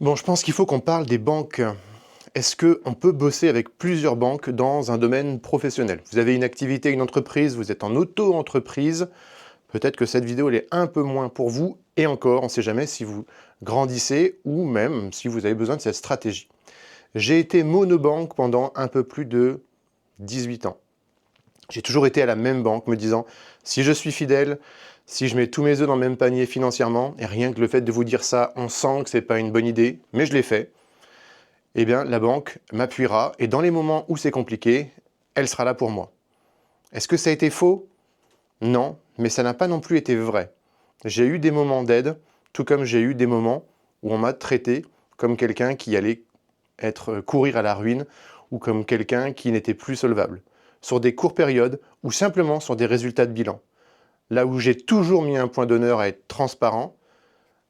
Bon, je pense qu'il faut qu'on parle des banques. Est-ce qu'on peut bosser avec plusieurs banques dans un domaine professionnel? Vous avez une activité, une entreprise, vous êtes en auto-entreprise, peut-être que cette vidéo elle est un peu moins pour vous, et encore, on ne sait jamais si vous grandissez ou même si vous avez besoin de cette stratégie. J'ai été monobanque pendant un peu plus de 18 ans. J'ai toujours été à la même banque me disant, si je suis fidèle, si je mets tous mes œufs dans le même panier financièrement, et rien que le fait de vous dire ça, on sent que ce n'est pas une bonne idée, mais je l'ai fait, eh bien la banque m'appuiera, et dans les moments où c'est compliqué, elle sera là pour moi. Est-ce que ça a été faux? Non, mais ça n'a pas non plus été vrai. J'ai eu des moments d'aide, tout comme j'ai eu des moments où on m'a traité comme quelqu'un qui allait courir à la ruine, ou comme quelqu'un qui n'était plus solvable, sur des courtes périodes, ou simplement sur des résultats de bilan. Là où j'ai toujours mis un point d'honneur à être transparent,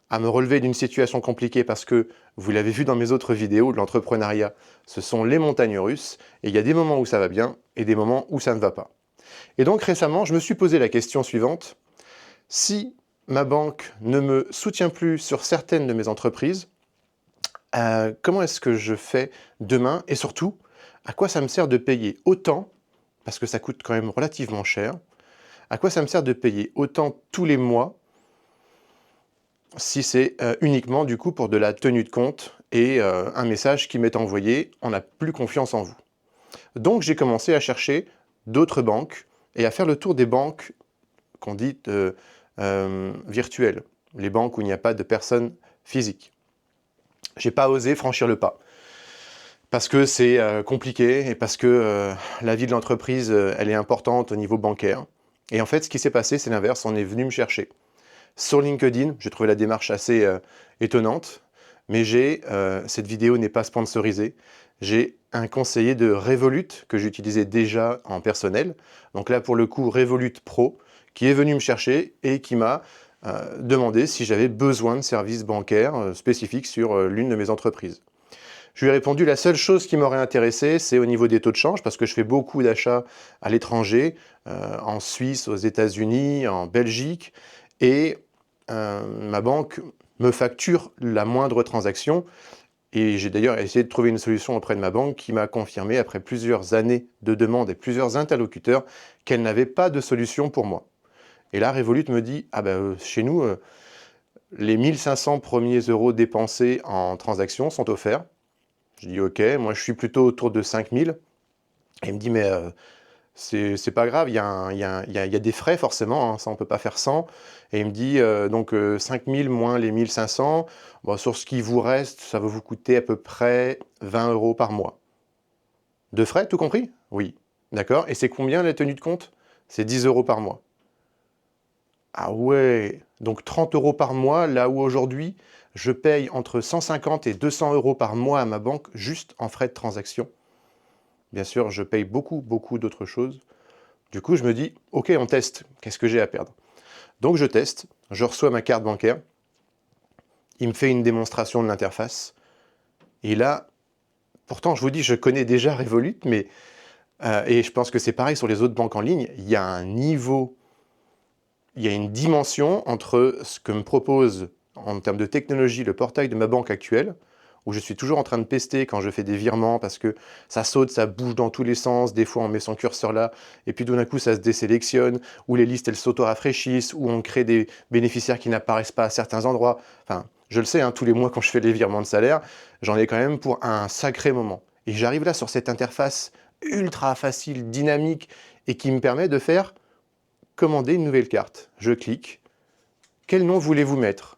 à me relever d'une situation compliquée parce que, vous l'avez vu dans mes autres vidéos, l'entrepreneuriat, ce sont les montagnes russes, et il y a des moments où ça va bien, et des moments où ça ne va pas. Et donc récemment, je me suis posé la question suivante, si ma banque ne me soutient plus sur certaines de mes entreprises, comment est-ce que je fais demain? Et surtout, à quoi ça me sert de payer autant, parce que ça coûte quand même relativement cher, à quoi ça me sert de payer autant tous les mois si c'est uniquement du coup pour de la tenue de compte et un message qui m'est envoyé, on n'a plus confiance en vous. Donc j'ai commencé à chercher d'autres banques et à faire le tour des banques qu'on dit virtuelles, les banques où il n'y a pas de personnes physiques. J'ai pas osé franchir le pas parce que c'est compliqué et parce que la vie de l'entreprise elle est importante au niveau bancaire. Et en fait, ce qui s'est passé, c'est l'inverse, on est venu me chercher. Sur LinkedIn, j'ai trouvé la démarche assez étonnante, mais cette vidéo n'est pas sponsorisée. J'ai un conseiller de Revolut que j'utilisais déjà en personnel, donc là pour le coup Revolut Pro, qui est venu me chercher et qui m'a demandé si j'avais besoin de services bancaires spécifiques sur l'une de mes entreprises. Je lui ai répondu, la seule chose qui m'aurait intéressé, c'est au niveau des taux de change, parce que je fais beaucoup d'achats à l'étranger, en Suisse, aux États-Unis, en Belgique, et ma banque me facture la moindre transaction. Et j'ai d'ailleurs essayé de trouver une solution auprès de ma banque qui m'a confirmé, après plusieurs années de demandes et plusieurs interlocuteurs, qu'elle n'avait pas de solution pour moi. Et là, Revolut me dit, ah ben, chez nous, les 1500 premiers euros dépensés en transactions sont offerts. Je dis ok, moi je suis plutôt autour de 5000. Et il me dit mais c'est pas grave, il y a des frais forcément, hein, ça on peut pas faire sans. Et il me dit donc 5000 moins les 1500, bon, sur ce qui vous reste, ça va vous coûter à peu près 20 euros par mois. De frais, tout compris? Oui. D'accord. Et c'est combien la tenue de compte? C'est 10 euros par mois. Ah ouais, donc 30 euros par mois, là où aujourd'hui, je paye entre 150 et 200 euros par mois à ma banque juste en frais de transaction. Bien sûr, je paye beaucoup, beaucoup d'autres choses. Du coup, je me dis, ok, on teste. Qu'est-ce que j'ai à perdre? Donc je teste, je reçois ma carte bancaire, il me fait une démonstration de l'interface. Et là, pourtant, je vous dis, je connais déjà Revolut, mais, et je pense que c'est pareil sur les autres banques en ligne, il y a un niveau, il y a une dimension entre ce que me propose en termes de technologie le portail de ma banque actuelle, où je suis toujours en train de pester quand je fais des virements parce que ça saute, ça bouge dans tous les sens, des fois on met son curseur là, et puis d'un coup ça se désélectionne, ou les listes elles s'auto-rafraîchissent, ou on crée des bénéficiaires qui n'apparaissent pas à certains endroits. Enfin, je le sais, hein, tous les mois quand je fais les virements de salaire, j'en ai quand même pour un sacré moment. Et j'arrive là sur cette interface ultra facile, dynamique, et qui me permet de faire commander une nouvelle carte. Je clique. Quel nom voulez-vous mettre?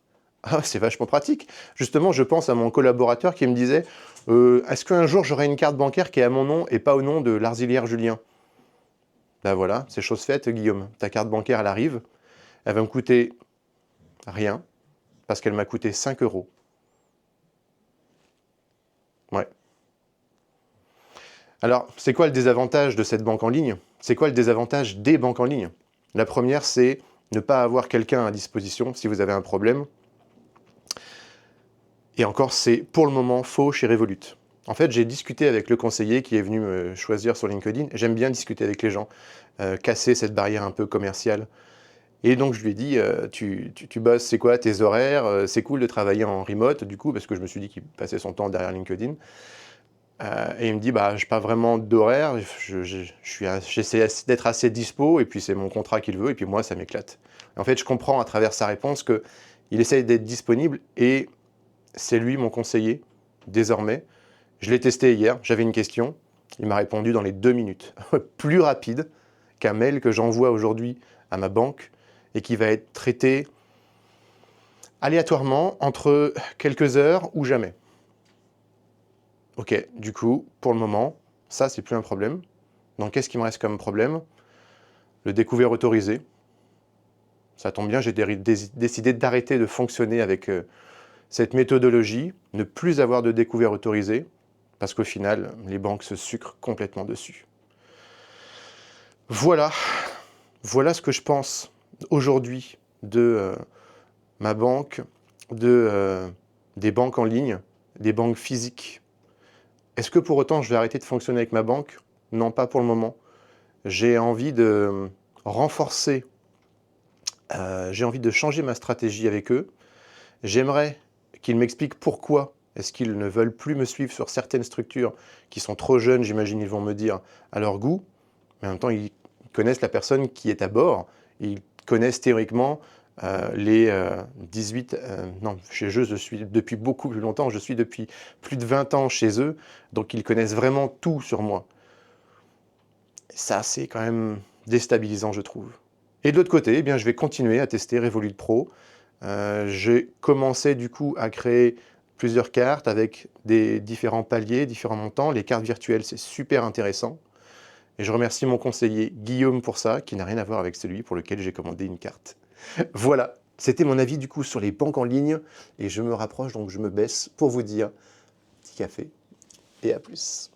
Ah, c'est vachement pratique. Justement, je pense à mon collaborateur qui me disait est-ce qu'un jour j'aurai une carte bancaire qui est à mon nom et pas au nom de Larzilière Julien? Ben voilà, c'est chose faite, Guillaume. Ta carte bancaire, elle arrive. Elle va me coûter rien parce qu'elle m'a coûté 5 euros. Ouais. Alors, c'est quoi le désavantage de cette banque en ligne? C'est quoi le désavantage des banques en ligne? La première, c'est ne pas avoir quelqu'un à disposition si vous avez un problème. Et encore, c'est pour le moment faux chez Revolut. En fait, j'ai discuté avec le conseiller qui est venu me choisir sur LinkedIn. J'aime bien discuter avec les gens, casser cette barrière un peu commerciale. Et donc je lui ai dit, tu bosses, c'est quoi tes horaires? C'est cool de travailler en remote du coup, parce que je me suis dit qu'il passait son temps derrière LinkedIn. Et il me dit, bah, j'ai pas vraiment d'horaire, j'essaie d'être assez dispo, et puis c'est mon contrat qu'il veut, et puis moi, ça m'éclate. En fait, je comprends à travers sa réponse qu'il essaye d'être disponible, et c'est lui mon conseiller, désormais. Je l'ai testé hier, j'avais une question, il m'a répondu dans les 2 minutes. Plus rapide qu'un mail que j'envoie aujourd'hui à ma banque, et qui va être traité aléatoirement entre quelques heures ou jamais. Ok, du coup, pour le moment, ça, c'est plus un problème. Donc, qu'est-ce qui me reste comme problème? Le découvert autorisé. Ça tombe bien, j'ai décidé d'arrêter de fonctionner avec cette méthodologie, ne plus avoir de découvert autorisé, parce qu'au final, les banques se sucrent complètement dessus. Voilà, voilà ce que je pense aujourd'hui de ma banque, des banques en ligne, des banques physiques. Est-ce que pour autant je vais arrêter de fonctionner avec ma banque? Non, pas pour le moment. J'ai envie de renforcer, j'ai envie de changer ma stratégie avec eux. J'aimerais qu'ils m'expliquent pourquoi est-ce qu'ils ne veulent plus me suivre sur certaines structures qui sont trop jeunes, j'imagine ils vont me dire, à leur goût. Mais en même temps, ils connaissent la personne qui est à bord. Ils connaissent théoriquement les 18... non, chez eux, je suis depuis beaucoup plus longtemps. Je suis depuis plus de 20 ans chez eux. Donc, ils connaissent vraiment tout sur moi. Ça, c'est quand même déstabilisant, je trouve. Et de l'autre côté, eh bien, je vais continuer à tester Revolut Pro. J'ai commencé du coup à créer plusieurs cartes avec des différents paliers, différents montants. Les cartes virtuelles, c'est super intéressant. Et je remercie mon conseiller Guillaume pour ça, qui n'a rien à voir avec celui pour lequel j'ai commandé une carte. Voilà, c'était mon avis du coup sur les banques en ligne. Et je me rapproche, donc je me baisse pour vous dire petit café et à plus.